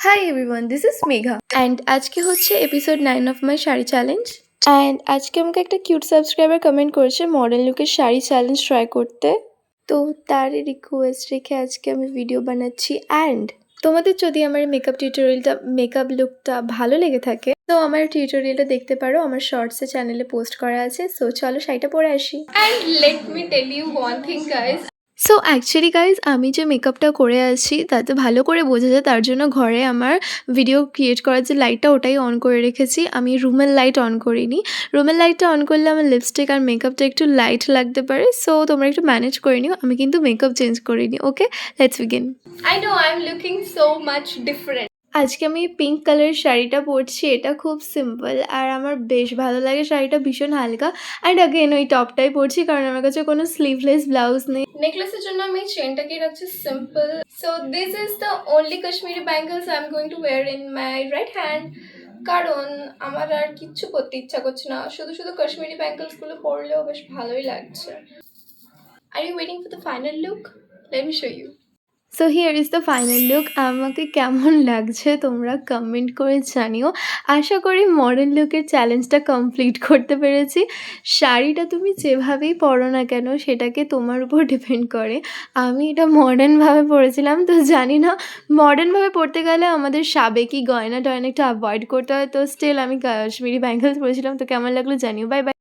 Hi everyone, this is Megha and আজকে হচ্ছে episode 9 of my sari challenge and আজকে আমাকে একটা কিউট সাবস্ক্রাইবার কমেন্ট করেছে মডার্ন লুকের শাড়ি চ্যালেঞ্জ ট্রাই করতে। তো তারই রিকোয়েস্ট রেখে আজকে আমি ভিডিও বানাচ্ছি। অ্যান্ড তোমাদের যদি আমার মেকআপ লুকটা ভালো লেগে থাকে তো আমার টিউটোরিয়ালটা দেখতে পারো, আমার শর্টসে চ্যানেলে পোস্ট করা আছে। সো চলো শাড়িটা পরে আসি। And let me tell you one thing guys. So actually guys আমি যে মেকআপটা করে আছি তাতে ভালো করে বোঝা যায়, তার জন্য ঘরে আমার ভিডিও ক্রিয়েট করার যে লাইটটা ওটাই অন করে রেখেছি। আমি রুমের লাইট অন করিনি। রুমের লাইটটা অন করলে আমার লিপস্টিক আর মেকআপটা একটু লাইট লাগতে পারে। সো তোমরা একটু ম্যানেজ করে নিও। আমি কিন্তু মেকআপ চেঞ্জ করিনি। Okay, let's begin. I know I am looking so much different. আজকে আমি পিঙ্ক কালারের শাড়িটা পরছি। এটা খুব সিম্পল আর আমার বেশ ভালো লাগে। শাড়িটা ভীষণ হালকা। অ্যান্ড অ্যাগেন ওই টপটাই পরছি কারণ আমার কাছে কোনো স্লিভলেস ব্লাউজ নেই। নেকলেসের জন্য আমি চেনটাকে রাখছি simple. So this is the only Kashmiri bangles I am going to wire in my right hand. কারণ আমার আর কিচ্ছু করতে ইচ্ছা করছে না, শুধু শুধু কাশ্মীরি ব্যাঙ্গলসগুলো পরলেও বেশ ভালোই লাগছে। Are you waiting for the final look? Let me show you. So here is the final look. আমাকে কেমন লাগছে তোমরা কমেন্ট করে জানিও। আশা করি মডার্ন লুকের চ্যালেঞ্জটা কমপ্লিট করতে পেরেছি। শাড়িটা তুমি যেভাবেই পরো না কেন সেটাকে তোমার উপর ডিপেন্ড করে। আমি এটা মডার্নভাবে পরেছিলাম, তো জানি না মডার্নভাবে পরতে গেলে আমাদের সাবেকি গয়না টয়না একটু অ্যাভয়েড করতে হয়। তো স্টিল আমি কাশ্মীরি ব্যাঙ্গলস পরেছিলাম। তো কেমন লাগলো জানিও। Bye bye.